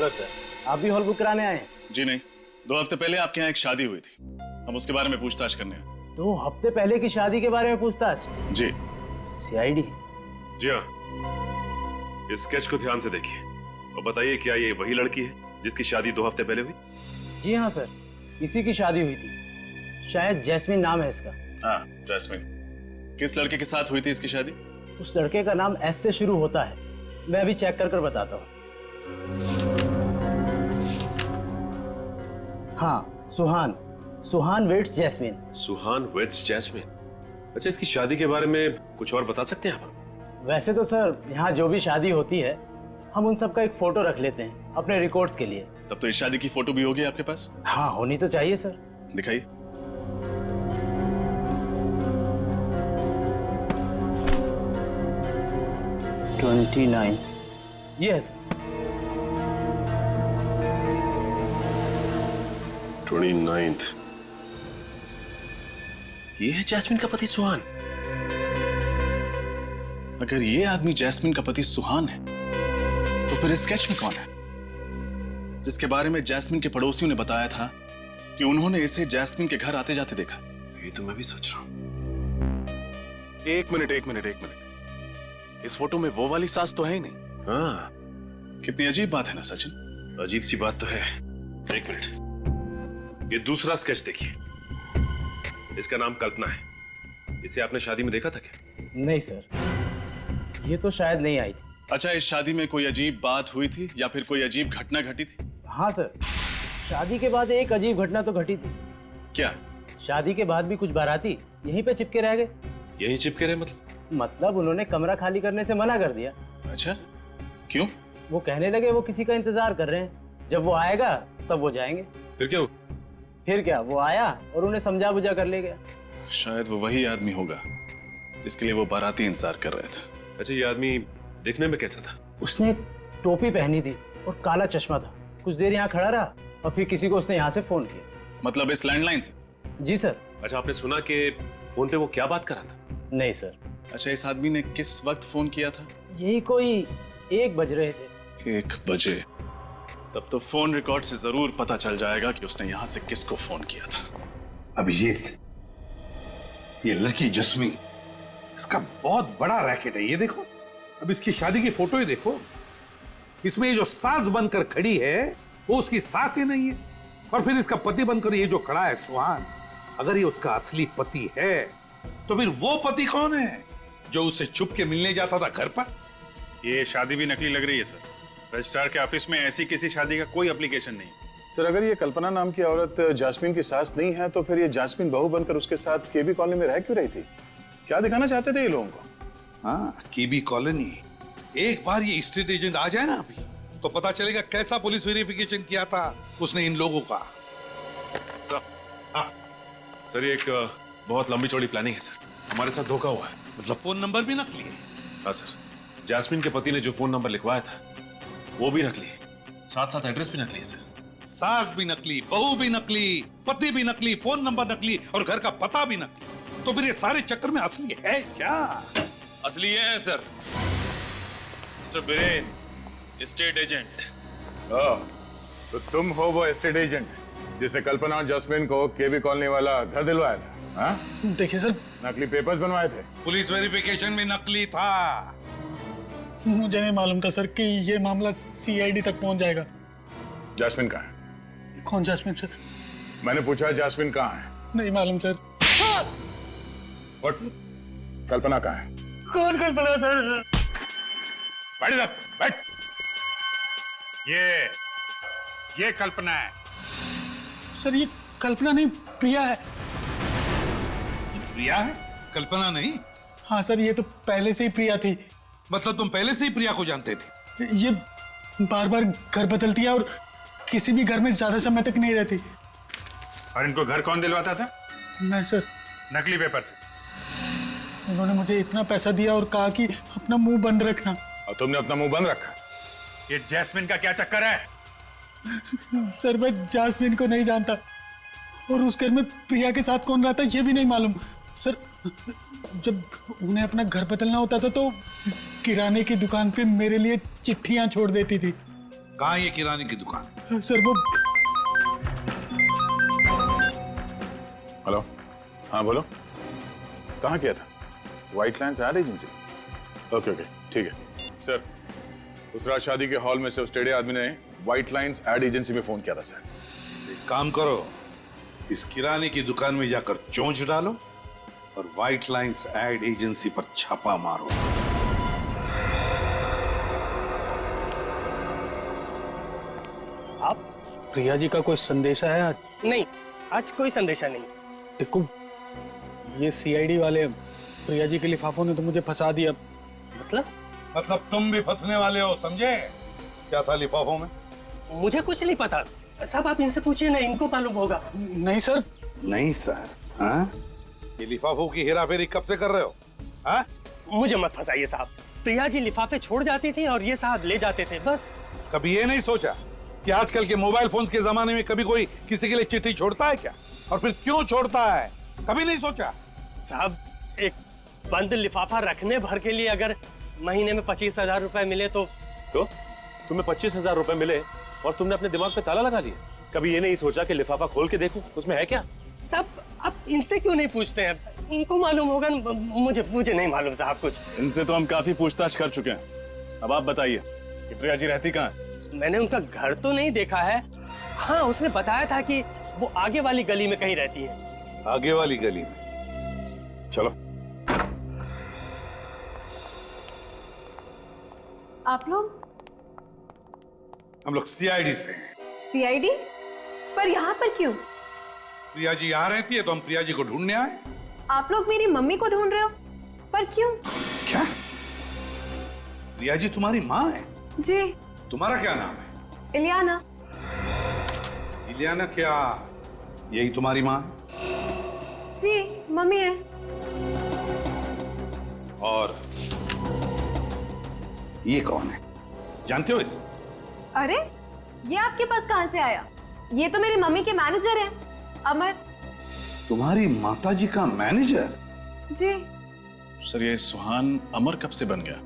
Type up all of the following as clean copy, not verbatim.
Hello sir, आप भी hall book कराने आए हैं? जी नहीं, 2 हफ्ते पहले आपके यहाँ एक शादी हुई थी, हम उसके बारे में पूछताछ करने आए। 2 हफ्ते पहले की शादी के बारे में पूछताछ? जी। सीआईडी? जी हाँ, इस स्केच को ध्यान से देखिए और बताइए क्या ये वही लड़की है जिसकी शादी 2 हफ्ते पहले हुई? जी हाँ सर, इसी की शादी हुई थी। शायद जैस्मिन नाम है इसका। हाँ, जैस्मिन। किस लड़के के साथ हुई थी इसकी शादी? उस लड़के का नाम एस से शुरू होता है, मैं अभी चेक कर बताता हूँ। हाँ, सुहान वेट्स जैस्मिन। सुहान वेट्स जैस्मिन। अच्छा, इसकी शादी के बारे में कुछ और बता सकते हैं आप? वैसे तो सर यहाँ जो भी शादी होती है हम उन सब का एक फोटो रख लेते हैं अपने रिकॉर्ड्स के लिए। तब तो इस शादी की फोटो भी होगी आपके पास? हाँ, होनी तो चाहिए सर। दिखाइए। यस। 29th। ये है जैस्मिन का पति सुहान। अगर ये आदमी जैस्मिन का पति सुहान है तो फिर इस स्केच में कौन है जिसके बारे में जैस्मिन के पड़ोसियों ने बताया था कि उन्होंने इसे जैस्मिन के घर आते जाते देखा? ये तो मैं भी सोच रहा हूं। एक मिनट। इस फोटो में वो वाली सास तो है ही नहीं। हाँ, कितनी अजीब बात है ना सचिन। अजीब सी बात तो है। एक मिनट, ये दूसरा स्केच देखिए। इसका नाम कल्पना है। इसे आपने शादी में देखा था क्या? नहीं सर, ये तो शायद नहीं आई थी। अच्छा, इस शादी में कोई अजीब बात हुई थी या फिर कोई अजीब घटना घटी थी? हाँ सर, शादी के बाद एक अजीब घटना तो घटी थी। क्या? शादी के बाद भी कुछ बाराती यहीं पे चिपके रह गए। यहीं चिपके रहे मतलब उन्होंने कमरा खाली करने से मना कर दिया। अच्छा, क्यों? वो कहने लगे वो किसी का इंतजार कर रहे हैं, जब वो आएगा तब वो जाएंगे। फिर क्या? फिर क्या, वो आया और उन्हें समझा बुझा कर ले गया। शायद वो वही आदमी होगा जिसके लिए वो बाराती इंतजार कर रहे थे। अच्छा, ये आदमी दिखने में कैसा था? उसने टोपी पहनी थी और काला चश्मा था। कुछ देर यहाँ खड़ा रहा और फिर किसी को उसने यहाँ से फोन किया। मतलब इस लैंडलाइन से? जी सर। अच्छा, आपने सुना कि फोन पे वो क्या बात कर रहा था? नहीं सर। अच्छा, इस आदमी ने किस वक्त फोन किया था? यही कोई 1 बज रहे थे। 1 बजे? तब तो फोन रिकॉर्ड से जरूर पता चल जाएगा कि उसने यहाँ से किसको फोन किया था। अभिजीत, ये लड़की जस्मी, इसका बहुत बड़ा रैकेट है। ये देखो, अब इसकी शादी की फोटो ही देखो। इसमें ये जो सास बनकर खड़ी है वो उसकी सास ही नहीं है, और फिर इसका पति बनकर ये जो खड़ा है सुहान, अगर ये उसका असली पति है तो फिर वो पति कौन है जो उससे छुप के मिलने जाता था घर पर? ये शादी भी नकली लग रही है सर। रजिस्ट्रार के ऑफिस में ऐसी किसी शादी का कोई एप्लीकेशन नहीं। सर, अगर ये कल्पना नाम की औरत जास्मिन की सास नहीं है तो फिर ये जास्मिन बहू बनकर उसके साथ केबी कॉलोनी में रह क्यों रही थी? क्या दिखाना चाहते थे ये लोगों को? हाँ, केबी कॉलोनी। एक बार ये स्टेट एजेंट आ जाए ना अभी, तो पता चलेगा कैसा पुलिस वेरिफिकेशन किया था उसने इन लोगों का। सर, ये एक बहुत लंबी चौड़ी प्लानिंग है सर। हमारे साथ धोखा हुआ है। मतलब फोन नंबर भी नकली है? हाँ सर, जैस्मिन के पति ने जो फोन नंबर लिखवाया था वो भी नकली है, साथ साथ एड्रेस भी नकली है सर। सास भी नकली, बहू भी नकली, पति भी नकली, फोन नंबर नकली और घर का पता भी नकली। तो फिर ये सारे चक्कर में असली है क्या? असली ये है sir, mister villain, estate agent. तो तुम हो वो एस्टेट एजेंट जिसे कल्पना और जस्मिन को केबी कॉलोनी वाला घर दिलवाया था? हाँ? देखिए सर, नकली पेपर्स बनवाए थे। पुलिस वेरिफिकेशन में नकली था। मुझे नहीं मालूम था सर कि ये मामला सीआईडी तक पहुंच जाएगा। जैस्मिन कहाँ है? कौन जैस्मिन सर? मैंने पूछा जैस्मिन कहाँ है? नहीं मालूम सर। What? कल्पना कहाँ है? कौन कल्पना सर? बैठ इधर, बैठ। ये कल्पना है। सर, ये कल्पना नहीं, प्रिया है। प्रिया है, कल्पना नहीं? हाँ सर, ये तो पहले से ही प्रिया थी। मतलब तुम पहले से ही प्रिया को जानते थे? ये बार बार घर बदलती है और किसी भी घर में ज्यादा समय तक नहीं रहती। और इनको घर कौन दिलवाता था? नहीं सर। नकली पेपर से। उन्होंने मुझे इतना पैसा दिया और कहा कि अपना मुंह बंद रखना। और तुमने अपना मुंह बंद रखा? ये जैस्मिन का क्या चक्कर है? सर, मैं जास्मिन को नहीं जानता और उस घर में प्रिया के साथ कौन रहता ये भी नहीं मालूम। सर, जब उन्हें अपना घर बदलना होता था तो किराने की दुकान पे मेरे लिए चिट्ठियां छोड़ देती थी। कहाँ ये किराने की दुकान? सर वो हेलो, हाँ बोलो, कहाँ किया था? White lines ad agency. Okay okay, ठीक है सर। उस रात शादी के हॉल में से उस टेढ़े आदमी ने व्हाइट लाइन्स एड एजेंसी में फोन किया था सर। एक काम करो, इस किराने की दुकान में जाकर चोंच डालो और व्हाइट लाइन्स एड एजेंसी पर छापा मारो। आप प्रिया जी का कोई संदेशा है आज? नहीं, आज कोई संदेशा नहीं। देखो, ये सीआईडी वाले प्रिया जी के लिफाफों ने तो मुझे फंसा दिया। मतलब तुम भी फंसने वाले हो, समझे? क्या था लिफाफों में? मुझे कुछ नहीं पता। साहब आप इनसे पूछिए ना, इनको मालूम होगा। नहीं सर। नहीं सर। हाँ? ये लिफाफों की हेराफेरी कब से कर रहे हो? हाँ? मुझे मत फंसाइए साहब। प्रिया जी लिफाफे छोड़ जाती थी और ये साहब ले जाते थे, बस। कभी ये नहीं सोचा कि आजकल के मोबाइल फोन्स के जमाने में कभी कोई किसी के लिए चिट्ठी छोड़ता है क्या? और फिर क्यों छोड़ता है? कभी नहीं सोचा? साहब, एक बंद लिफाफा रखने भर के लिए अगर महीने में 25,000 रुपए मिले तो तुम्हें 25,000 रुपए मिले और तुमने अपने दिमाग पे ताला लगा दिया। कभी ये नहीं सोचा कि लिफाफा खोल के देखूं उसमें है क्या? साहब आप इनसे क्यों नहीं पूछते हैं? इनको मालूम होगा। मुझे नहीं मालूम साहब कुछ। इनसे तो हम काफी पूछताछ कर चुके हैं। अब आप बताइए कि प्रिया जी रहती कहाँ है? मैंने उनका घर तो नहीं देखा है। हाँ, उसने बताया था कि वो आगे वाली गली में कहीं रहती है। आगे वाली गली में? चलो। आप लोग? हम लोग सीआईडी से हैं। सीआईडी? पर यहाँ पर क्यों? प्रिया जी यहाँ रहती है तो हम प्रिया जी को ढूंढने आए। आप लोग मेरी मम्मी को ढूंढ रहे हो? पर क्यों? क्या? प्रिया जी तुम्हारी माँ है? जी। तुम्हारा क्या नाम है? इलियाना। इलियाना क्या यही तुम्हारी माँ है? जी, मम्मी है। और ये कौन है? जानते हो इसे? अरे, ये आपके पास कहां से आया? ये तो मेरी मम्मी के मैनेजर हैं, अमर। तुम्हारी माताजी का मैनेजर? जी। सर ये सुहान अमर कब से बन गया?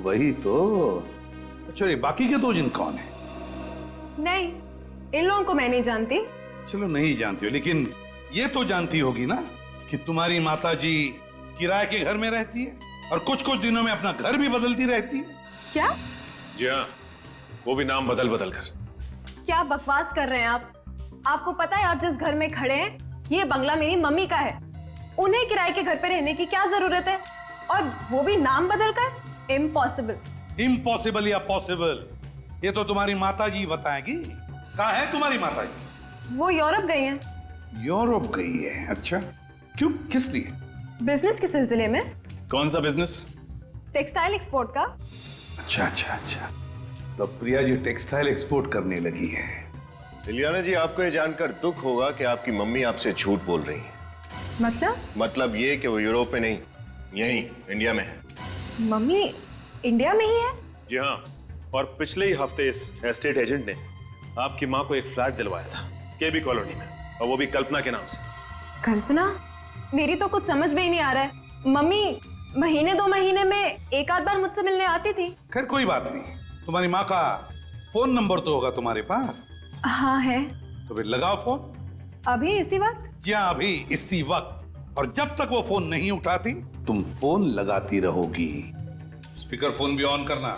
वही तो। अच्छा, ये बाकी के दो जिन कौन है? नहीं, इन लोगों को मैं नहीं जानती। चलो नहीं जानती हो, लेकिन ये तो जानती होगी ना कि तुम्हारी माताजी किराए के घर में रहती है और कुछ कुछ दिनों में अपना घर भी बदलती रहती है। क्या? जी हाँ, वो भी नाम बदल कर। क्या बकवास कर रहे हैं आप? आपको पता है आप जिस घर में खड़े हैं, ये बंगला मेरी मम्मी का है। उन्हें किराए के घर पे रहने की क्या जरूरत है? और वो भी नाम बदलकर? इम्पॉसिबल। इम्पॉसिबल या पॉसिबल, ये तो तुम्हारी माताजी बताएगी। कहाँ है तुम्हारी माताजी? वो यूरोप गई हैं। यूरोप गई है? अच्छा, क्यों, किस लिए? बिजनेस के सिलसिले में। कौन सा बिजनेस? टेक्सटाइल एक्सपोर्ट का। अच्छा अच्छा अच्छा, तो प्रिया जी टेक्सटाइल एक्सपोर्ट करने लगी है। इलियाना जी, आपको ये जानकर दुख होगा कि आपकी मम्मी आपसे झूठ बोल रही है। मतलब ये कि वो यूरोप में नहीं, यहीं इंडिया में है। मम्मी इंडिया में ही है? जी हाँ, और पिछले ही हफ्ते इस एस्टेट एजेंट ने आपकी माँ को एक फ्लैट दिलवाया था केबी कॉलोनी में, और वो भी कल्पना के नाम से। कल्पना? मेरी तो कुछ समझ में ही नहीं आ रहा है। मम्मी महीने 2 महीने में एक आध बार मुझसे मिलने आती थी। खैर कोई बात नहीं, तुम्हारी माँ का फोन नंबर तो होगा तुम्हारे पास? हाँ है। तो फिर लगाओ फोन। अभी इसी वक्त? जी हाँ, अभी इसी वक्त। और जब तक वो फोन नहीं उठाती तुम फोन लगाती रहोगी। स्पीकर फोन भी ऑन करना।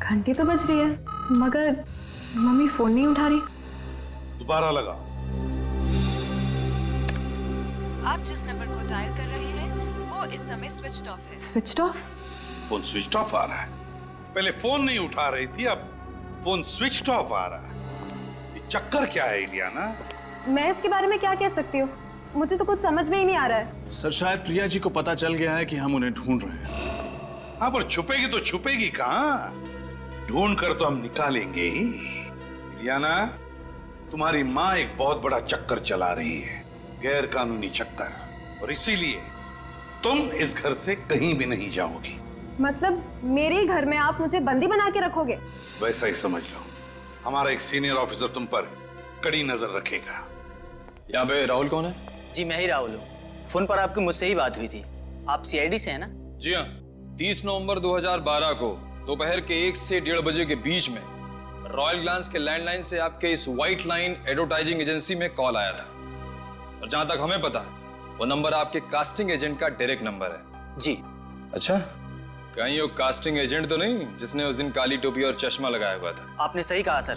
घंटी तो बज रही है, मगर मम्मी फोन नहीं उठा रही। दोबारा लगाओ। आप जिस नंबर को डायल कर रहे हैं वो इस समय स्विच्ड ऑफ है। Switched off? Phone switch off आ रहा है। पहले फोन नहीं उठा रही थी, अब फोन स्विच ऑफ आ रहा है। ये चक्कर क्या है इलियाना? मैं इसके बारे में क्या कह सकती हूँ? मुझे तो कुछ समझ में ही नहीं आ रहा है। सर शायद प्रिया जी को पता चल गया है कि हम उन्हें ढूंढ रहे हैं। हाँ, पर छुपेगी तो छुपेगी कहाँ? ढूंढ कर तो हम निकालेंगे ही। इलियाना, तुम्हारी माँ एक बहुत बड़ा चक्कर चला रही है, गैर कानूनी चक्कर, और इसीलिए तुम इस घर से कहीं भी नहीं जाओगी। मतलब मेरे घर में आप मुझे बंदी बना के रखोगे? वैसा ही समझ लो। हमारा एक सीनियर ऑफिसर तुम पर कड़ी नजर रखेगा। यहाँ पे राहुल कौन है? जी मैं ही राहुल हूँ। फोन पर आपकी मुझसे ही बात हुई थी। आप सीआईडी से हैं ना? जी हाँ। 30 नवंबर 2012 को दोपहर के 1 से 1:30 बजे के बीच में रॉयल ग्लांस के लैंडलाइन से आपके इस व्हाइट लाइन एडवर्टाइजिंग एजेंसी में कॉल आया था। और जहां तक हमें पता है वो नंबर आपके कास्टिंग एजेंट का डायरेक्ट नंबर है। जी। अच्छा, कहीं वो कास्टिंग एजेंट तो नहीं जिसने उस दिन काली टोपी और चश्मा लगाया हुआ था? आपने सही कहा सर,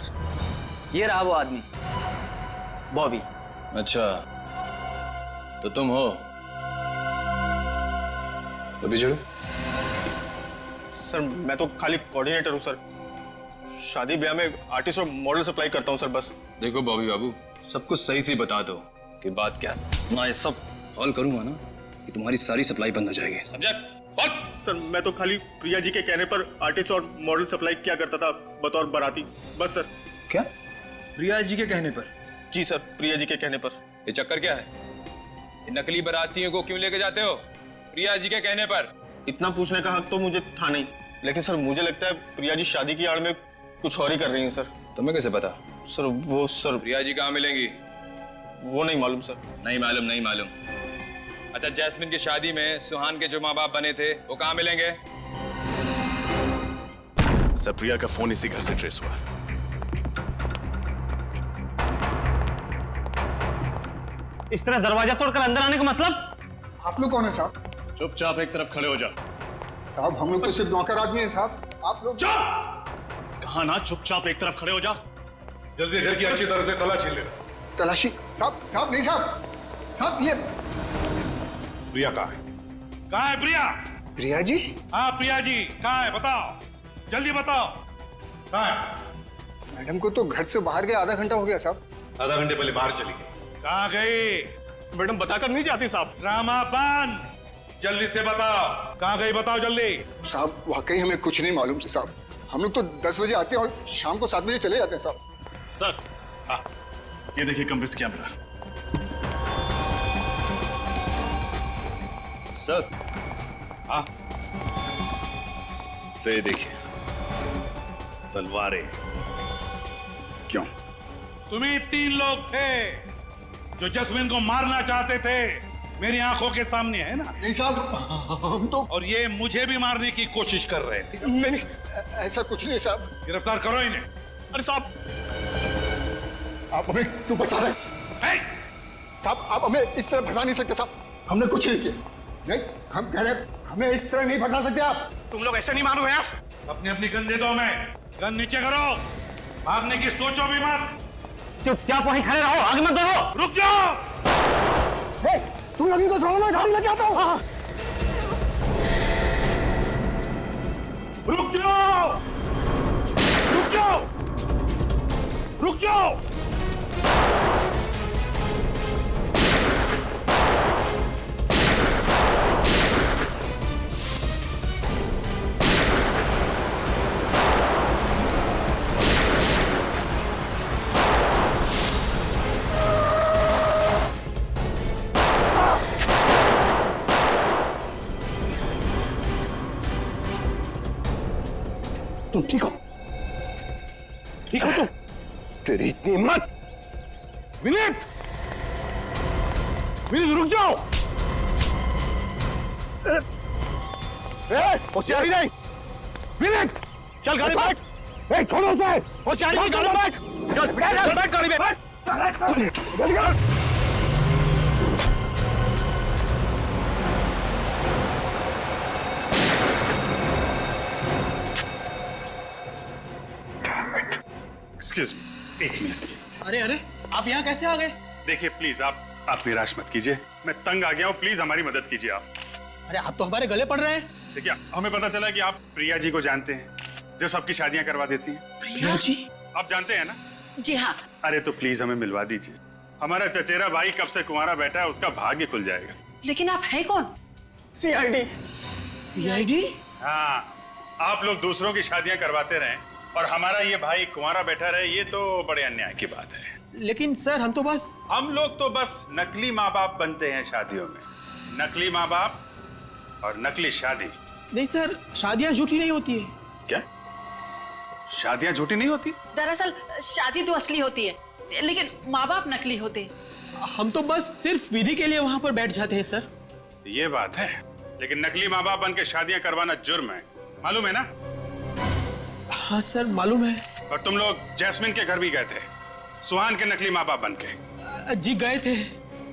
ये रहा वो आदमी, बॉबी। अच्छा, तो तुम हो? तो बिछड़ो। सर मैं तो खाली कोऑर्डिनेटर हूँ सर, शादी ब्याह में आर्टिस्ट और मॉडल सप्लाई करता हूँ सर बस। देखो बॉबी बाबू, सब कुछ सही से बता दो कि बात क्या है। मैं सब हॉल करूंगा ना कि तुम्हारी सारी सप्लाई बंद हो जाएगी, समझे? सर मैं तो खाली प्रिया जी के कहने पर आर्टिस्ट और मॉडल सप्लाई किया करता था बतौर बाराती, बस सर। क्या? प्रिया जी के कहने पर? जी सर, प्रिया जी के कहने पर। ये चक्कर क्या है? ये नकली बारातियों को क्यों लेके जाते हो प्रिया जी के कहने पर? इतना पूछने का हक तो मुझे था नहीं, लेकिन सर मुझे लगता है प्रिया जी शादी की आड़ में कुछ और ही कर रही हैं सर। तुम्हें कैसे पता? सर वो सर प्रिया जी कहाँ मिलेंगी? वो नहीं मालूम सर। नहीं मालूम, नहीं मालूम। अच्छा, जैस्मिन की शादी में सुहान के जो माँ बाप बने थे वो कहाँ मिलेंगे? सर प्रिया का फोन इसी घर से ट्रेस हुआ। इस तरह दरवाजा तोड़कर अंदर आने का मतलब? आप लोग कौन है साहब? चुपचाप एक तरफ खड़े हो जा। साहब हम लोग तो सिर्फ नौकर आदमी हैं साहब। आप लोग कहा ना चुपचाप एक तरफ खड़े हो जा। जल्दी घर की अच्छी तरह से तलाशी ले। तलाशी? साहब नहीं साहब, साहब ये प्रिया कहाँ है? कहाँ है प्रिया? प्रिया जी? हाँ प्रिया जी कहाँ है, बताओ जल्दी बताओ, कहाँ है? मैडम को तो घर से बाहर गए आधा घंटा हो गया साहब। आधा घंटे पहले बाहर चली गई। कहाँ गई? मैडम बताकर नहीं जाती साहब। ड्रामा बंद, जल्दी से बताओ कहाँ गई, बताओ जल्दी। साहब वाकई हमें कुछ नहीं मालूम से साहब, हम लोग तो 10 बजे आते हैं और शाम को 7 बजे चले जाते हैं साहब। सर हाँ, ये देखिए कमरे से क्या मिला। सर हाँ, से देखिए तलवारें। क्यों? तुम्ही 3 लोग थे जो जैस्मिन को मारना चाहते थे, मेरी आंखों के सामने है ना? नहीं साहब, हम तो। और ये मुझे भी मारने की कोशिश कर रहे थे। नहीं, ऐसा कुछ नहीं साहब। गिरफ्तार करो इन्हें। अरे साहब, आप हमें क्यों फंसा रहे हैं? साहब आप हमें इस तरह फंसा नहीं सकते साहब, हमने कुछ नहीं किया। नहीं, हम कह रहे हमें इस तरह नहीं फंसा सकते आप। तुम लोग ऐसे नहीं मारोगे आप? अपनी अपनी गन दे दो हमें, गन नीचे करो, भागने की सोचो भी मत। चुपचाप वहीं खड़े रहो, आगे मत बढ़ो। रुक जाओ। तुम लोग इनको छोड़ो, मैं गाड़ी लेके आता हूँ। रुक जाओ, रुक जाओ, रुक जाओ। तुम ठीक हो? ठीक हो तुम? तेरी इतनी हिम्मत! विनीत, विनीत रुक जाओ। होशियारी नहीं। विनीत चल गाड़ी में बैठ। छोड़ो उसे। होशियारी नहीं, गाड़ी में बैठ। चल बैठ गाड़ी में बैठ। Excuse me, 1 minute. अरे अरे, आप यहाँ कैसे आ गए? देखिए प्लीज आप निराश मत कीजिए, मैं तंग आ गया हूँ, प्लीज हमारी मदद कीजिए आप। अरे आप तो हमारे गले पड़ रहे हैं। देखिए हमें पता चला कि आप प्रिया जी को जानते हैं, जो सबकी शादियां करवा देती हैं। प्रिया जी? आप जानते हैं ना? जी हाँ। अरे तो प्लीज हमें मिलवा दीजिए, हमारा चचेरा भाई कब से कुंवारा बैठा है, उसका भाग्य खुल जाएगा। लेकिन आप हैं कौन? सीआईडी। सीआईडी? हाँ, आप लोग दूसरों की शादियां करवाते रहें और हमारा ये भाई कुंवारा बैठा रहे, ये तो बड़े अन्याय की बात है। लेकिन सर हम तो बस नकली माँ बाप बनते हैं शादियों में, नकली माँ बाप और नकली शादी। नहीं सर, शादियां झूठी नहीं होती है। क्या शादियां झूठी नहीं होती? दरअसल शादी तो असली होती है, लेकिन माँ बाप नकली होते। हम तो बस सिर्फ विधि के लिए वहां पर बैठ जाते हैं सर। तो ये बात है, लेकिन नकली माँ बाप बन के शादियां करवाना जुर्म है, मालूम है ना? हाँ सर मालूम है। और तुम लोग जैस्मिन के घर भी गए थे, सुहान के नकली माँ बाप बन के। जी गए थे,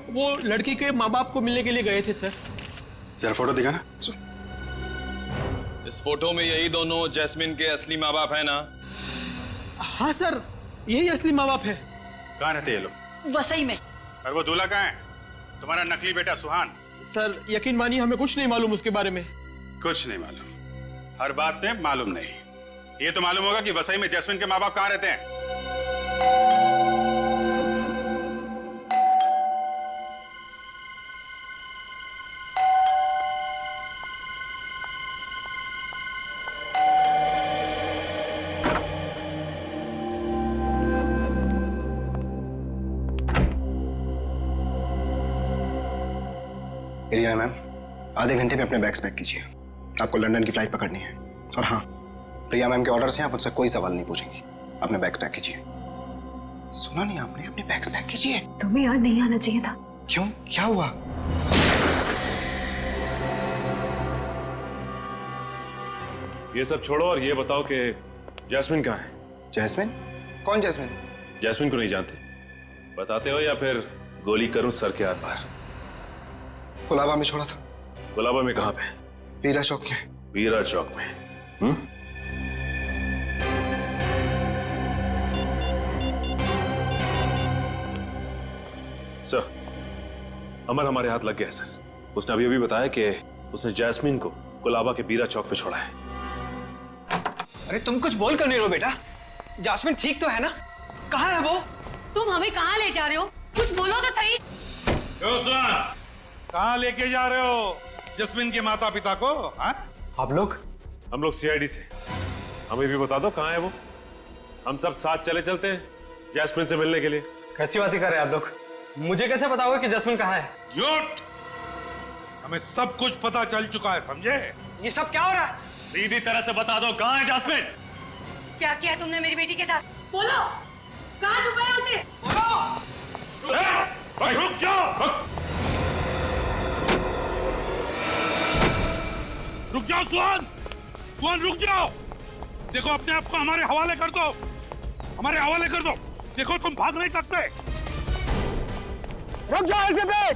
वो लड़की के माँ बाप को मिलने के लिए गए थे सर। जरा फोटो दिखाना। इस फोटो में यही दोनों जैस्मिन के असली माँ बाप है ना? हाँ सर, यही असली माँ बाप है। कहाँ रहते ये लोग? वसई में। और वो दूल्हा कहाँ है? तुम्हारा नकली बेटा सुहान। सर यकीन मानिए हमें कुछ नहीं मालूम उसके बारे में। कुछ नहीं मालूम? हर बात में मालूम नहीं। ये तो मालूम होगा कि वसई में जैस्मिन के माँ बाप कहाँ रहते हैं। एलिना मैम, आधे घंटे में अपने बैग्स पैक कीजिए, आपको लंदन की फ्लाइट पकड़नी है। और हाँ, प्रिया मैम के ऑर्डर से आप मुझसे कोई सवाल नहीं पूछेंगी। अपने बैग पैक कीजिए। सुना नहीं आपने? अपने बैग्स पैक कीजिए। तुम्हें यहाँ नहीं आना चाहिए था। क्यों, क्या हुआ? ये सब छोड़ो और ये बताओ कि जैस्मिन कहाँ है? जैस्मिन? कौन जैस्मिन? जैस्मिन को नहीं जानते? बताते हो या फिर गोली करूं सर के आर पार? गुलाबा में छोड़ा था। गुलाबा में कहाँ पे? वीरा चौक में। वीरा चौक में? सर, अमर हमारे हाथ लग गया है सर। उसने अभी बताया कि उसने जैस्मिन को गुलाबा के वीरा चौक पे छोड़ा है। अरे तुम कुछ बोल कर नहीं रहो बेटा। जैस्मिन ठीक तो है ना? कहाँ है वो? तुम हमें कहाँ ले जा रहे हो? कुछ बोलो तो सही। कहाँ लेके जा रहे हो जैस्मिन के माता पिता को? हाँ? आप लोग? हम लोग सीआईडी से। हमें भी बता दो कहाँ है वो। हम सब साथ चले चलते हैं जैस्मिन से मिलने के लिए। कैसी बातें कर रहे हैं आप लोग? मुझे कैसे पता होगा कि जैस्मिन कहाँ है? झूठ! हमें सब कुछ पता चल चुका है, समझे? ये सब क्या हो रहा है? सीधी तरह से बता दो कहाँ है जैस्मिन? क्या किया तुमने मेरी बेटी के साथ? बोलो, कहाँ छुपाया उसे? बोलो! रुक जाओ! रुक जाओ सुहान! सुहान रुक जाओ! देखो अपने आप को हमारे हवाले कर दो, हमारे हवाले कर दो। देखो तुम भाग नहीं सकते। रुक जाओ ऐसे पे!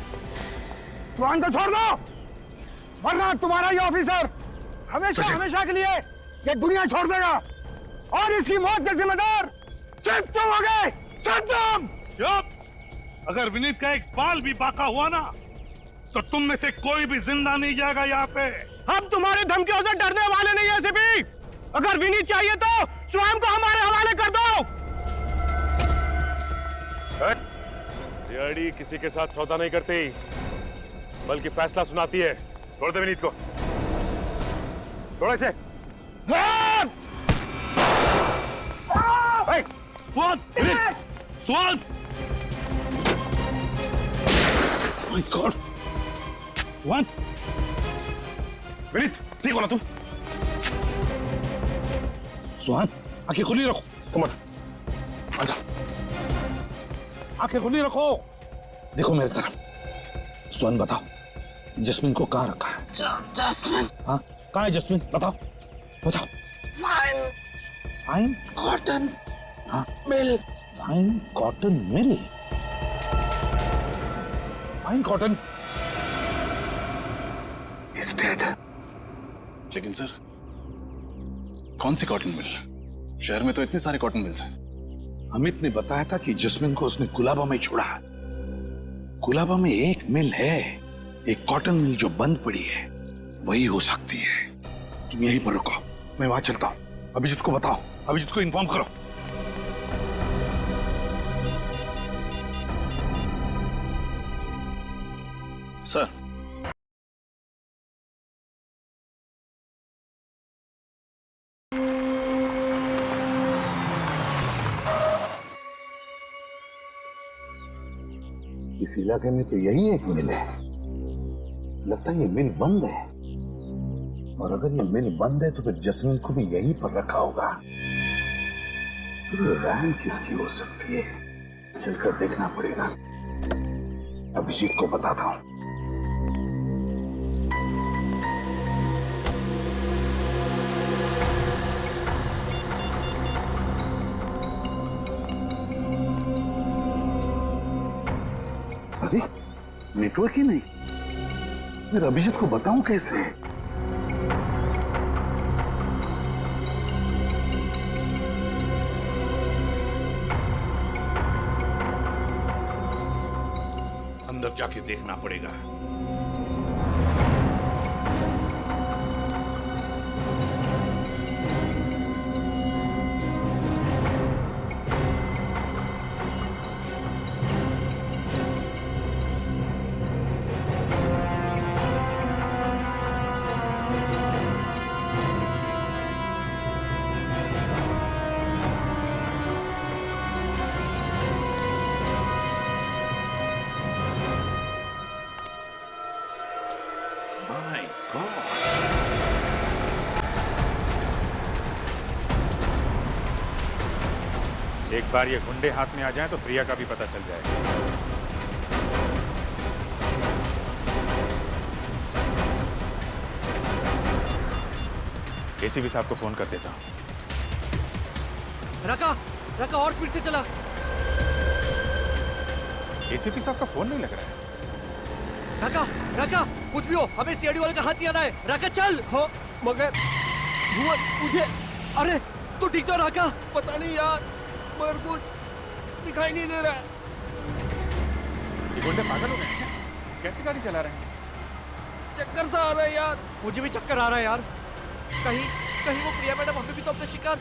सुहान को छोड़ दो, वरना तुम्हारा ये ऑफिसर हमेशा हमेशा के लिए ये दुनिया छोड़ देगा और इसकी मौत के जिम्मेदार सिर्फ तुम हो गए। चुप! अगर विनीत का एक बाल भी बाका हुआ ना तो तुम में से कोई भी जिंदा नहीं जाएगा यहाँ पे। हम तुम्हारी धमकियों से डरने वाले नहीं है सीपी। अगर विनीत चाहिए तो स्वयं को हमारे हवाले कर दो। सीआईडी किसी के साथ सौदा नहीं करती, बल्कि फैसला सुनाती है। छोड़ दे विनीत को। छोड़ इसे। स्वाद! My God! स्वाद! विनीत, ठीक हो ना तुम? सुहान, आंखें खुली रखो। कमर, आजा। आंखें खुली रखो। देखो मेरी तरफ। सुहान बताओ, जैस्मिन को कहाँ रखा है? जैस्मिन? हाँ, कहाँ है जैस्मिन? बताओ, बताओ। Fine cotton mill. Fine cotton mill? Fine cotton is dead. लेकिन सर, कौन सी कॉटन मिल? शहर में तो इतने सारे कॉटन मिल्स हैं। अमित ने बताया था कि जैस्मिन को उसने गुलाबा में छोड़ा। गुलाबा में एक मिल है, एक कॉटन मिल जो बंद पड़ी है, वही हो सकती है। तुम यहीं पर रुको, मैं वहां चलता हूं। अभिजीत को बताओ, अभिजीत को इन्फॉर्म करो। सर, इस इलाके में तो यही एक मिल है। लगता है ये मिल बंद है, और अगर ये मिल बंद है तो फिर जैस्मिन को भी यहीं पर रखा होगा। तो ये वैन किसकी हो सकती है? चलकर देखना पड़ेगा। अभिजीत को बताता हूं। अरे नेटवर्क ही नहीं, फिर अभिजीत को बताऊं कैसे? अंदर जाके देखना पड़ेगा। एक बार ये गुंडे हाथ में आ जाएं तो प्रिया का भी पता चल जाएगा। एसीपी साहब को फोन कर देता हूं। रका और स्पीड से चला। एसीपी साहब का फोन नहीं लग रहा है। रका कुछ भी हो, हमें सीआईडी वाले का हाथ नहीं आना है। रका चल। हो मगर मुझे, अरे तू ठीक तो रका? पता नहीं यार, मगर कुछ दिखाई नहीं दे रहा है। ये गुंडे पागल हो गए हैं क्या? कैसी गाड़ी चला रहे हैं? चक्कर सा आ रहा है यार। मुझे भी चक्कर आ रहा है यार। कहीं वो प्रिया मैडम हमें भी तो अपने शिकार।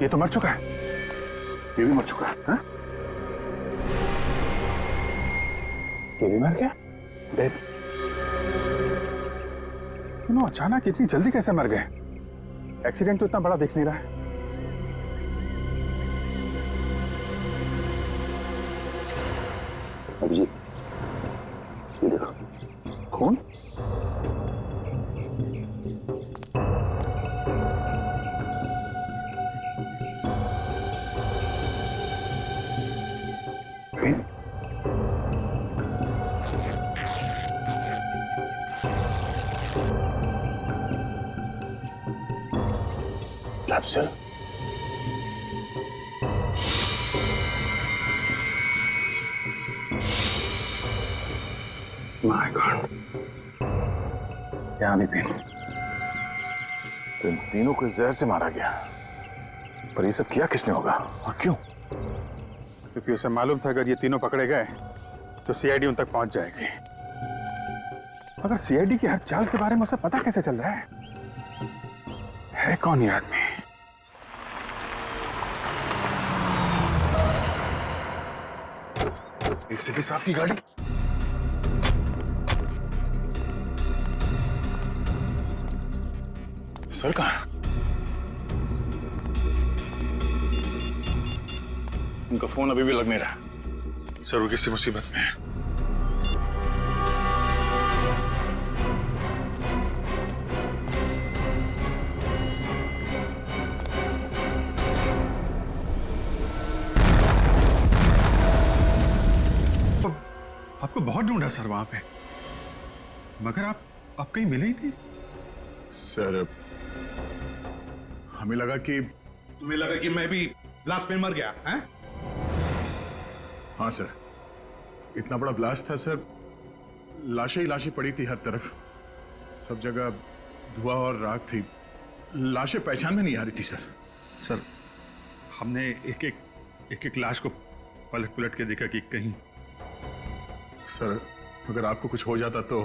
ये तो मर चुका है, ये भी मर चुका है। हाँ? ये भी मर गया? डेड। तीनों अचानक इतनी जल्दी कैसे मर गए? एक्सीडेंट तो इतना बड़ा दिख नहीं रहा है। अभिजीत, ये देखो, खून। Capsule. My God. क्या नितिन, इन तीनों को जहर से मारा गया, पर ये सब किया किसने होगा और क्यों? क्योंकि उसे मालूम था अगर ये तीनों पकड़े गए तो सीआईडी उन तक पहुंच जाएगी। मगर सीआईडी की हर चाल के बारे में उसे पता कैसे चल रहा है कौन ये आदमी? एसीपी साहब की गाड़ी। सर कहाँ? उनका फोन अभी भी लग नहीं रहा। सर वो किसी मुसीबत में है। आपको बहुत ढूंढा सर वहां पे, मगर आप कहीं मिले ही नहीं। सर हमें लगा कि तुम्हें लगा कि मैं भी ब्लास्ट में मर गया है? हाँ सर, इतना बड़ा ब्लास्ट था सर, लाशें ही लाशें पड़ी थी हर तरफ, सब जगह धुआं और राख थी, लाशें पहचान में नहीं आ रही थी सर। सर हमने एक एक लाश को पलट के देखा कि कहीं। सर अगर आपको कुछ हो जाता तो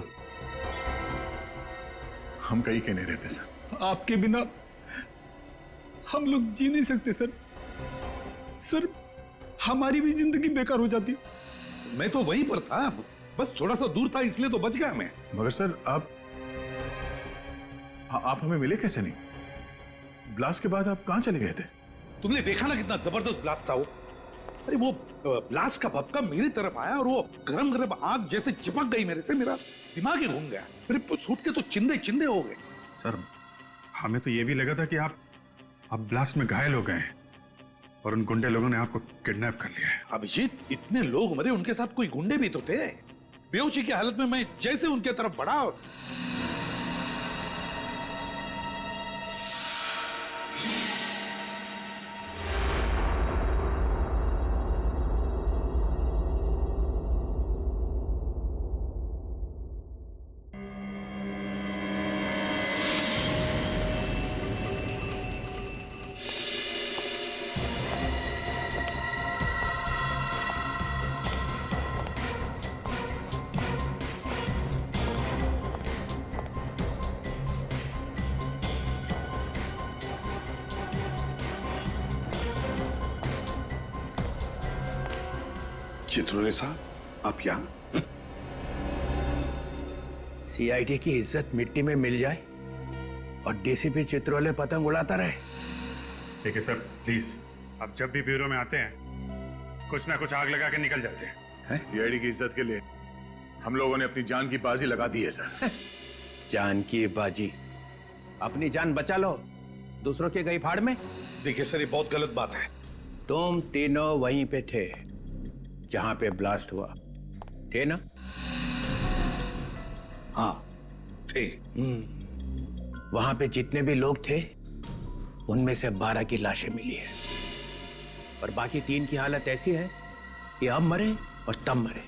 हम कहीं के नहीं रहते सर। आपके बिना हम लोग जी नहीं सकते सर। सर हमारी भी जिंदगी बेकार हो जाती। मैं तो वहीं पर था, बस थोड़ा सा दूर था इसलिए तो बच गया मैं। मगर सर आप हमें मिले कैसे नहीं? ब्लास्ट के बाद आप कहां चले गए थे? तुमने देखा ना कितना जबरदस्त ब्लास्ट था वो। अरे वो ब्लास्ट का भपका मेरी तरफ आया और वो गरम गरम आग जैसे चिपक गई मेरे से, मेरा दिमाग ही घूम गया। मेरे सूट के तो चिंदे चिंदे हो गए। सर हमें तो ये भी लगा था कि आप ब्लास्ट में घायल हो गए हैं और उन गुंडे लोगों ने आपको किडनैप कर लिया है। अभिजीत, इतने लोग मरे, उनके साथ कोई गुंडे भी तो थे। बेहोशी की हालत में मैं जैसे उनके तरफ बढ़ा। चित्रोले साहब, आप यहां? सीआईडी की इज्जत मिट्टी में मिल जाए और डीसीपी चित्रोले पतंग उड़ाता रहे। ठीक है सर, प्लीज। आप जब भी ब्यूरो में आते हैं कुछ ना कुछ आग लगा के निकल जाते हैं। सीआईडी की इज्जत के लिए हम लोगों ने अपनी जान की बाजी लगा दी है सर। जान की बाजी? अपनी जान बचा लो, दूसरों के गई फाड़ में। देखिए सर, ये बहुत गलत बात है। तुम तीनों वहीं पे थे जहां पे ब्लास्ट हुआ, थे ना? हाँ थे। वहां पे जितने भी लोग थे उनमें से 12 की लाशें मिली है और बाकी 3 की हालत ऐसी है कि अब मरे और तब मरे।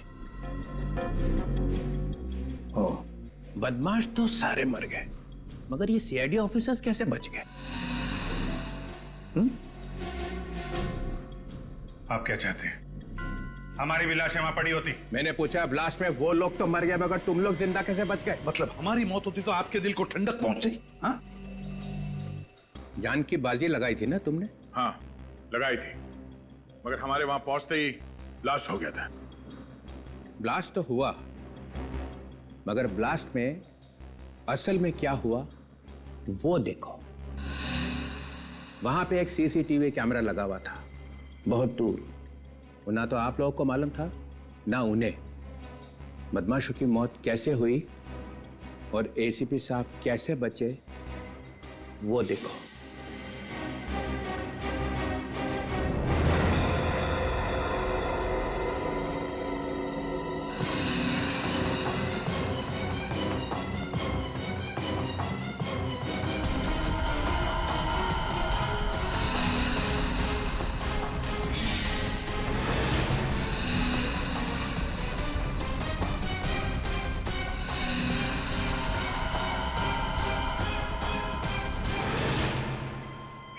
बदमाश तो सारे मर गए, मगर ये सीआईडी ऑफिसर्स कैसे बच गए? आप क्या चाहते हैं? हमारी भी लाशें वहां पड़ी होती। मैंने पूछा, ब्लास्ट में वो लोग तो मर गए मगर तुम लोग जिंदा कैसे बच गए? मतलब हमारी मौत होती तो आपके दिल को ठंडक पहुंचती? हाँ? जान की बाजी लगाई थी ना तुमने? हाँ लगाई थी, मगर हमारे वहां पहुंचते ही ब्लास्ट हो गया था। ब्लास्ट तो हुआ, मगर ब्लास्ट में असल में क्या हुआ वो देखो। वहां पे एक सीसीटीवी कैमरा लगा हुआ था बहुत दूर। ना तो आप लोगों को मालूम था ना उन्हें बदमाशों की मौत कैसे हुई और एसीपी साहब कैसे बचे वो देखो।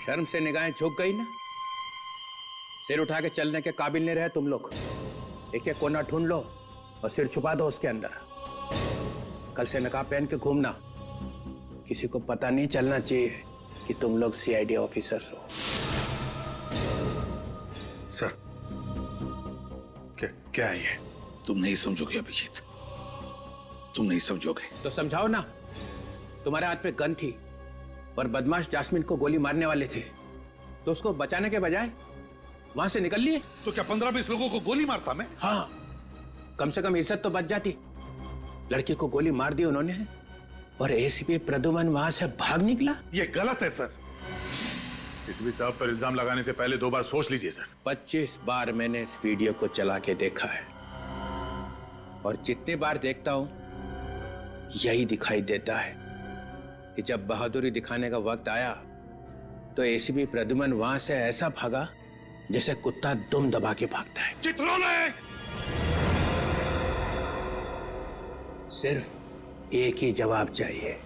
शर्म से निगाहें झुक गई ना? सिर उठा के चलने के काबिल नहीं रहे तुम लोग। एक एक कोना ढूंढ लो और सिर छुपा दो उसके अंदर। कल से नकाब पहन के घूमना, किसी को पता नहीं चलना चाहिए कि तुम लोग सीआईडी ऑफिसर्स हो। सर क्या है ये? तुम नहीं समझोगे अभिजीत, तुम नहीं समझोगे। तो समझाओ ना। तुम्हारे हाथ में गन थी और बदमाश जास्मिन को गोली मारने वाले थे, तो उसको बचाने के बजाय वहां से निकल लिए। तो क्या 15-20 लोगों को गोली मारता मैं? हाँ, कम से कम इज्जत तो बच जाती। लड़की को गोली मार दी उन्होंने और एसीपी प्रद्युमन वहां से भाग निकला। ये गलत है सर। एसीपी साहब पर इल्जाम लगाने से पहले 2 बार सोच लीजिए सर। 25 बार मैंने इस वीडियो को चला के देखा है और जितनी बार देखता हूं यही दिखाई देता है कि जब बहादुरी दिखाने का वक्त आया तो एसीपी प्रद्युमन वहां से ऐसा भागा जैसे कुत्ता दुम दबा के भागता है। चित्रोले! सिर्फ एक ही जवाब चाहिए,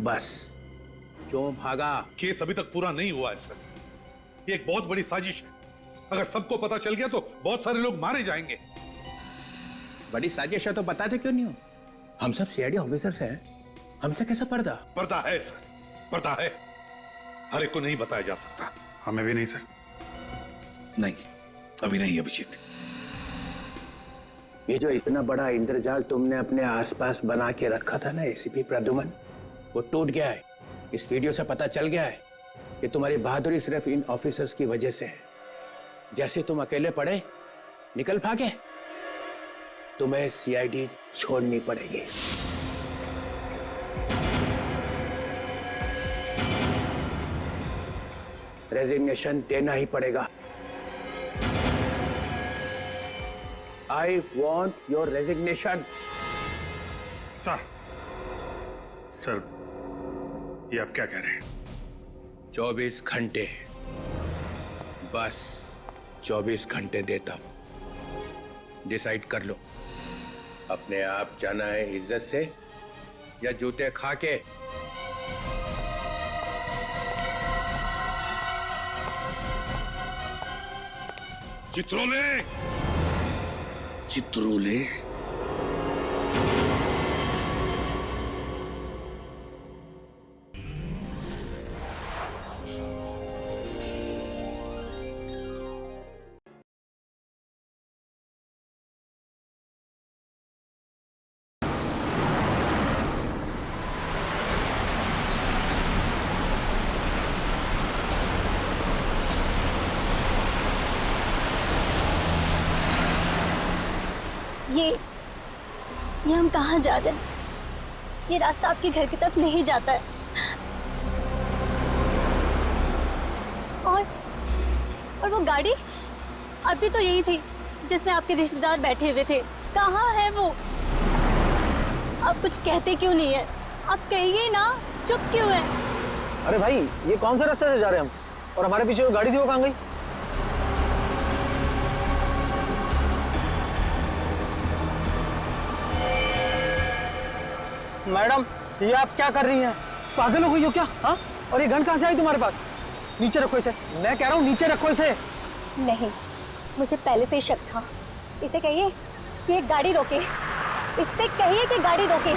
बस। क्यों भागा? केस अभी तक पूरा नहीं हुआ है सर। ये एक बहुत बड़ी साजिश है। अगर सबको पता चल गया तो बहुत सारे लोग मारे जाएंगे। बड़ी साजिश है तो बताते क्यों नहीं हो? हम सब सीआईडी ऑफिसर्स हैं, हमसे कैसा पर्दा? पर्दा है सर, पर्दा है। हर एक को नहीं बताया जा सकता। हमें भी नहीं सर। नहीं, अभी नहीं अभिजीत। ये जो इतना बड़ा इंद्रजाल तुमने अपने आसपास बना के रखा था ना एसीपी प्रद्युमन, वो टूट गया है। इस वीडियो से पता चल गया है कि तुम्हारी बहादुरी सिर्फ इन ऑफिसर्स की वजह से है। जैसे तुम अकेले पड़े निकल भागे, तुम्हें सीआईडी छोड़नी पड़ेगी। रेजिग्नेशन देना ही पड़ेगा। I want your resignation. Sir ये आप क्या कह रहे हैं? 24 घंटे, बस 24 घंटे देता हूं। डिसाइड कर लो, अपने आप जाना है इज्जत से या जूते खा के। चित्रोले, चित्रोले। ये हम कहाँ जा रहे हैं? ये रास्ता आपके घर की तरफ नहीं जाता है। और वो गाड़ी अभी तो यही थी जिसमें आपके रिश्तेदार बैठे हुए थे। कहाँ है वो? आप कुछ कहते क्यों नहीं है? आप कहिए ना, चुप क्यों है? अरे भाई, ये कौन सा रास्ते से जा रहे हैं हम? और हमारे पीछे वो गाड़ी थी, वो कहाँ गई? मैडम, ये आप क्या कर रही हैं? पागल हो गई हो क्या? हाँ? और ये गन कहाँ से आई तुम्हारे पास? नीचे रखो इसे। मैं कह रहा हूँ नीचे रखो इसे। नहीं, मुझे पहले से ही शक था। इसे कहिए कि ये गाड़ी रोके। इससे कहिए कि गाड़ी रोके।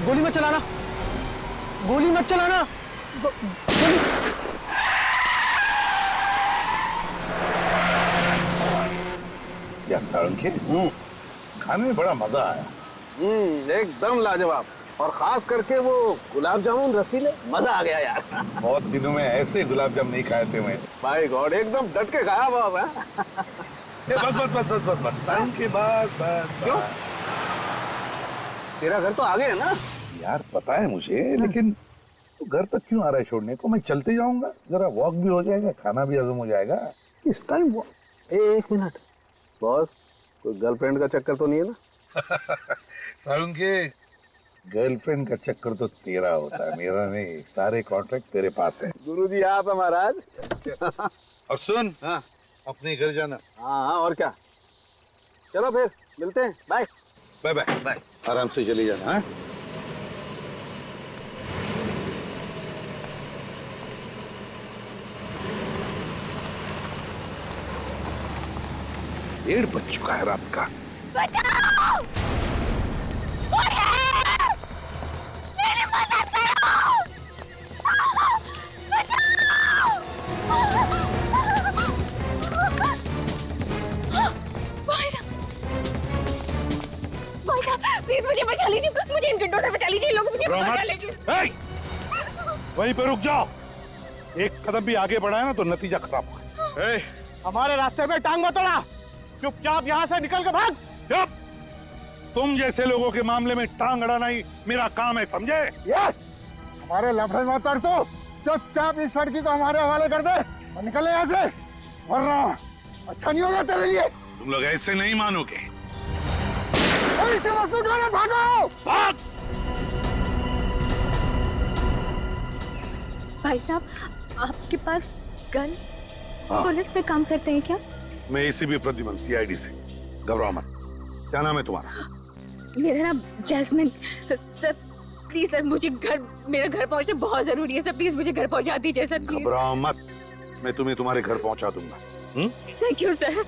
गोली मत चलाना, गोली मत चलाना। गोली। यार सारंगी, खाने में बड़ा मजा आया। एकदम लाजवाब। और खास करके वो गुलाब जामुन रसीले, मजा आ गया यार। बहुत दिनों में ऐसे गुलाब जामुन नहीं खाए थे मैं। बाय गॉड, एकदम डट के खाया बाब है। बस बस बस बस बस बस सारंगी, बस बस। क्यों? तेरा घर तो आगे है ना यार? पता है मुझे, लेकिन तो घर तक क्यों आ रहा है छोड़ने को? मैं चलते जाऊंगा, जरा वॉक भी हो जाएगा, खाना भी हजम हो जाएगा। इस टाइम वो 1 मिनट बॉस, कोई गर्लफ्रेंड का चक्कर तो नहीं है ना? सारंगी, गर्लफ्रेंड का चक्कर तो तेरा होता है, मेरा नहीं। सारे कॉन्ट्रैक्ट तेरे पास है। गुरुजी आप है महाराज। और सुन, हाँ, अपने घर जाना। हाँ, और क्या। चलो फिर मिलते हैं। Bye bye bye bye. आराम से चली जाना। हाँ? डेढ़ बज चुका है रात का। बचाओ! कोई है! मेरी मदद करो! बचाओ! भाई साहब, प्लीज मुझे बचा लीजिए, मुझे इन गुंडों से बचा लीजिए। लोग मुझे बचा लीजिए। वहीं पे रुक जाओ। एक कदम भी आगे बढ़ाया ना तो नतीजा खराब होगा। हमारे रास्ते में टांग मत अड़ा। चुपचाप यहाँ से निकल के भाग। चुप! तुम जैसे लोगों के मामले में टांग अड़ाना ही मेरा काम है, समझे? हमारे लफड़े मत कर। तो चुपचाप इस लड़की को हमारे हवाले कर दे और निकले यहाँ से, वरना अच्छा नहीं होगा तेरे लिए। तुम लोग ऐसे नहीं मानोगे। इसे मसूद वाले भागो! भाग! भाई साहब, आपके पास गन? हाँ। पुलिस में काम करते हैं क्या? मैं एसीपी प्रद्युमन, सीआईडी से। घबराओ मत। क्या नाम है तुम्हारा? मेरा नाम जैस्मिन। सर प्लीज सर, मुझे मेरा घर पहुंचना बहुत जरूरी है सर। प्लीज मुझे घर पहुंचा दीजिए सर, प्लीज। घबराओ मत, मैं तुम्हें तुम्हारे घर पहुंचा दूंगा। Thank you sir.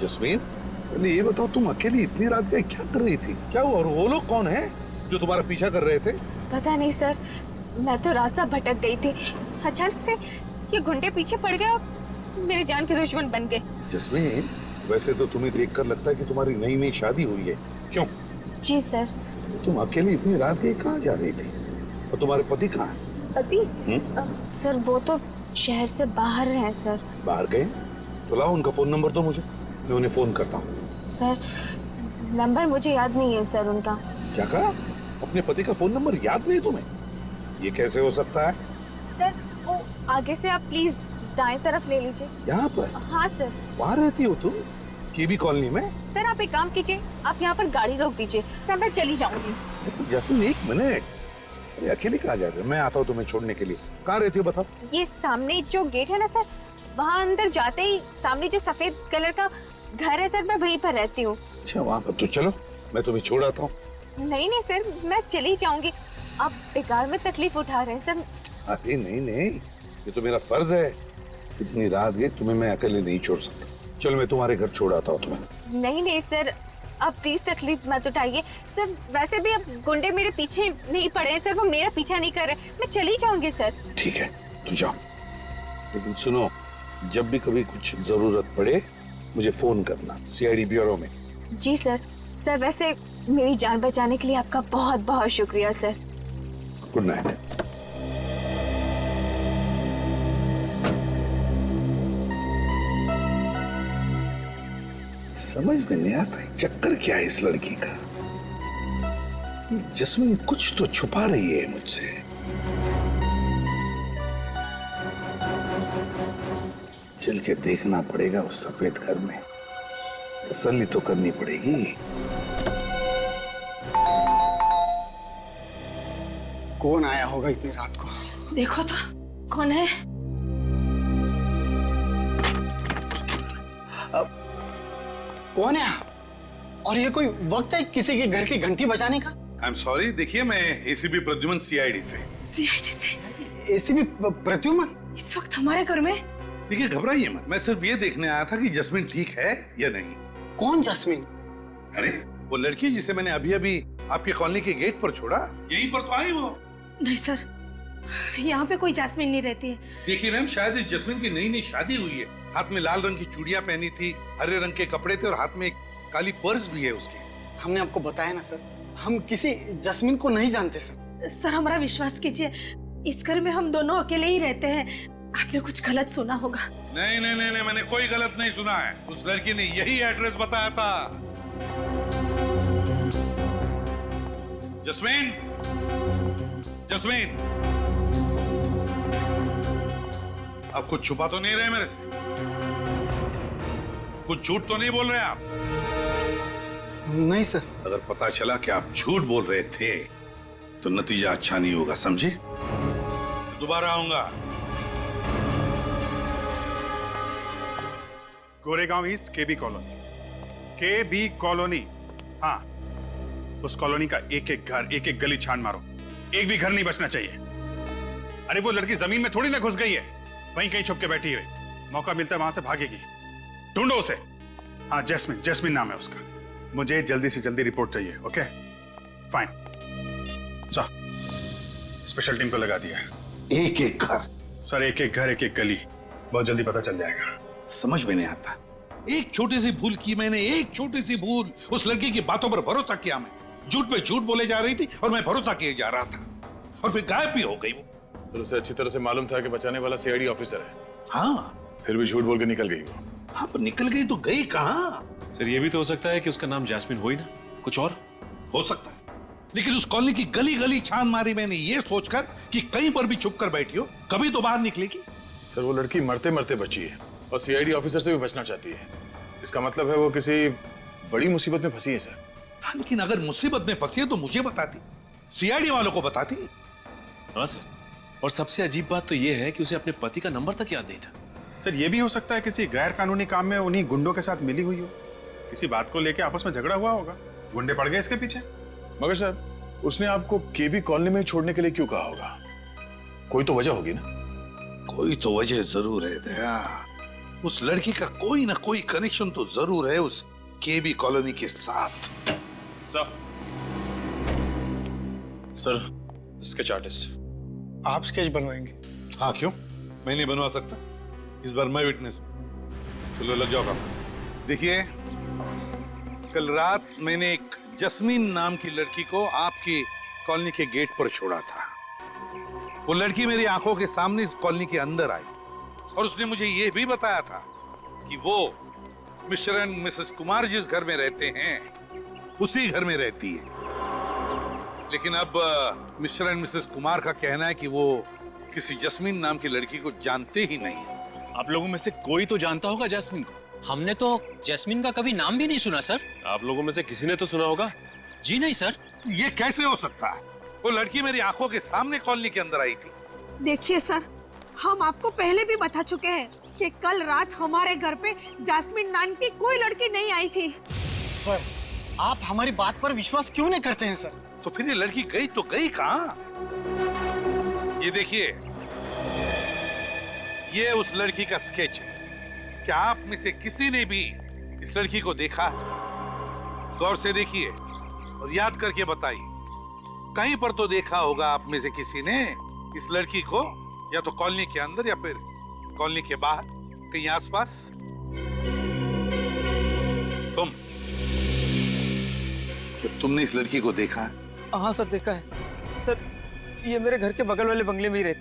जस्मीन, पहले ये बताओ, तुम अकेली इतनी रात गए क्या कर रही थी? क्या हुआ? और वो लोग कौन है? जो तुम्हारा पीछा कर रहे थे? पता नहीं सर, मैं तो रास्ता भटक गई थी। अचानक से ये गुंडे पीछे पड़ गए और मेरे जान के दुश्मन बन गए। जस्मीन, वैसे तो तुम्हें देखकर लगता है कि तुम्हारी नई नई शादी हुई है, क्यों? जी सर। तुम अकेले इतनी रात गई कहाँ जा रही थी? और तुम्हारे पति कहाँ हैं? पति? सर वो तो शहर से बाहर हैं सर। बाहर गए? तो लाओ उनका फोन नंबर दो मुझे, मैं उन्हें फोन करता हूँ। सर नंबर मुझे याद नहीं है सर उनका। क्या कहा? अपने पति का फोन नंबर याद नहीं तुम्हें? ये कैसे हो सकता है? सर वो आगे से आप प्लीज दाएं तरफ ले लीजिए। यहाँ पर? हाँ सर। वहाँ रहती हो तुम? केबी कॉलोनी में? सर आप एक काम कीजिए, आप यहाँ पर गाड़ी रोक दीजिए, सर मैं चली जाऊंगी। जस्मीन एक मिनट, अरे अकेले कहाँ जा रहे हो? मैं आता हूँ तुम्हें छोड़ने के लिए। कहाँ रहती हो बताओ? ये सामने जो गेट है ना सर, वहाँ अंदर जाते ही सामने जो सफेद कलर का घर है सर, मैं वहीं पर रहती हूँ। अच्छा वहाँ पर, तो चलो मैं तुम्हें छोड़ आता हूँ। नहीं नहीं सर, मैं चली जाऊंगी, आप बेकार में तकलीफ उठा रहे हैं सर। अरे नहीं नहीं, ये तो मेरा फर्ज है। इतनी रात गई, तुम्हें मैं अकेले नहीं छोड़ सकता। चलो मैं तुम्हारे घर छोड़ आता हूँ तुम्हें। नहीं नहीं सर, आप प्लीज तकलीफ मत उठाइए सर। वैसे भी अब गुंडे मेरे पीछे नहीं पड़े हैं सर, वो मेरा पीछा नहीं कर रहे। मैं चली जाऊंगी सर। ठीक है तू जाओ, लेकिन सुनो, जब भी कभी कुछ जरूरत पड़े मुझे फोन करना, सीआईडी ब्यूरो में। जी सर। सर वैसे मेरी जान बचाने के लिए आपका बहुत बहुत शुक्रिया सर। Good night. समझ में नहीं आता है चक्कर क्या है इस लड़की का। ये जस्मीन कुछ तो छुपा रही है मुझसे। चल के देखना पड़ेगा उस सफेद घर में, तसल्ली तो करनी पड़ेगी। कौन आया होगा इतनी रात को? देखो तो कौन है? कौन है आप? और ये कोई वक्त है किसी के घर की घंटी बजाने का? आई एम सॉरी, देखिए मैं एसीपी प्रद्युमन सीआईडी से। सीआईडी से? एसीपी प्रद्युमन इस वक्त हमारे घर में? देखिए घबराइए मत, मैं सिर्फ ये देखने आया था कि जस्मीन ठीक है या नहीं। कौन जस्मीन? अरे वो लड़की जिसे मैंने अभी अभी आपके कॉलोनी के गेट पर छोड़ा, यहीं पर तो आई वो। नहीं सर, यहाँ पे कोई जैस्मिन नहीं रहती है। देखिए मैम, शायद इस जस्मीन की नई नई शादी हुई है। हाथ में लाल रंग की चूड़ियां पहनी थी, हरे रंग के कपड़े थे और हाथ में एक काली पर्स भी है उसके। हमने आपको बताया ना सर, हम किसी जस्मीन को नहीं जानते सर। सर हमारा विश्वास कीजिए, इस घर में हम दोनों अकेले ही रहते हैं। आपने कुछ गलत सुना होगा। नहीं नहीं नहीं, मैंने कोई गलत नहीं सुना है। उस लड़की ने यही एड्रेस बताया था। जस्मीन, जस्मीन, आप कुछ छुपा तो नहीं रहे मेरे से? कुछ झूठ तो नहीं बोल रहे आप? नहीं सर। अगर पता चला कि आप झूठ बोल रहे थे तो नतीजा अच्छा नहीं होगा, समझे? दोबारा आऊंगा। गोरेगांव ईस्ट केबी कॉलोनी, केबी कॉलोनी। हाँ, उस कॉलोनी का एक एक घर, एक एक गली छान मारो, एक भी घर नहीं बचना चाहिए। अरे वो लड़की जमीन में थोड़ी ना घुस गई है, वहीं कहीं छुप के बैठी है। मौका मिलता है वहां से भागेगी, ढूंढो उसे। हाँ जैस्मिन, जैस्मिन नाम है उसका। मुझे जल्दी से जल्दी रिपोर्ट चाहिए। Okay fine, sir special team को लगा दिया। एक एक घर? सर एक एक घर, एक एक गली, बहुत जल्दी पता चल जाएगा। समझ में नहीं आता, एक छोटी सी भूल की मैंने, एक छोटी सी भूल। उस लड़की की बातों पर भरोसा किया मैं, झूठ पे झूठ बोले जा रही थी और मैं भरोसा किए जा रहा था, और फिर गायब भी हो गई वो। तो उसे अच्छी तरह से मालूम था कि बचाने वाला सीआईडी ऑफिसर है। हाँ, फिर भी झूठ बोल के निकल गई वो। हाँ, पर निकल गई तो गई कहाँ? सर ये भी तो हो सकता है कि उसका नाम जैस्मिन हो ही ना, कुछ और हो सकता है। लेकिन उस कॉलोनी की गली गली छान मारी मैंने, ये सोचकर कि कहीं पर भी छुप कर बैठी हो, कभी तो बाहर निकलेगी। सर वो लड़की मरते मरते बची है और सीआईडी ऑफिसर से भी बचना चाहती है। इसका मतलब है वो किसी बड़ी मुसीबत में फंसी है सर। हाँ, लेकिन अगर मुसीबत में फंसी है तो मुझे बताती, सीआईडी वालों को बताती। हाँ सर, और सबसे अजीब बात तो ये है कि उसे अपने पति का नंबर तक याद नहीं था। सर ये भी हो सकता है किसी गैर कानूनी काम में उन्हीं गुंडों के साथ मिली हुई हो, किसी बात को लेके आपस में झगड़ा हुआ होगा, गुंडे पड़ गए इसके पीछे। मगर सर उसने आपको केबी कॉलोनी में छोड़ने के लिए क्यों कहा होगा? कोई तो वजह होगी ना? कोई तो वजह जरूर है दया। उस लड़की का कोई ना कोई कनेक्शन तो जरूर है उस केबी कॉलोनी के साथ। Sir sir, sketch artist. आप स्केच बनवाएंगे? हाँ, क्यों? मैं नहीं बनवा सकता? इस बार मैं विटनेस हूं। चलो लग जाओ काम। देखिए, कल रात मैंने एक जस्मीन नाम की लड़की को आपकी कॉलोनी के गेट पर छोड़ा था। वो लड़की मेरी आंखों के सामने इस कॉलोनी के अंदर आई और उसने मुझे यह भी बताया था कि वो मिस्टर एंड मिसेस कुमार जिस घर में रहते हैं उसी घर में रहती है। लेकिन अब मिस्टर एंड मिसेस कुमार का कहना है कि वो किसी जस्मीन नाम की लड़की को जानते ही नहीं। आप लोगों में से कोई तो जानता होगा जैस्मिन को। हमने तो जैस्मिन का कभी नाम भी नहीं सुना सर। आप लोगों में से किसी ने तो सुना होगा? जी नहीं सर। ये कैसे हो सकता है? वो लड़की मेरी आंखों के सामने कॉलोनी के अंदर आई थी। देखिए सर, हम आपको पहले भी बता चुके हैं कि कल रात हमारे घर पे जास्मिन नाम की कोई लड़की नहीं आई थी। सर, आप हमारी बात पर विश्वास क्यों नहीं करते हैं सर? तो फिर ये लड़की गई तो गई कहाँ? ये देखिए, ये उस लड़की का स्केच है। क्या आप में से किसी ने भी इस लड़की को देखा? गौर से देखिए और याद करके बताइए। कहीं पर तो देखा होगा आप में से किसी ने इस लड़की को, या तो कॉलोनी के अंदर या फिर कॉलोनी के बाहर, कहीं आसपास। तुमने इस लड़की को देखा? हाँ सर, देखा है सर। ये मेरे घर के बगल वाले बंगले में ही रहती है।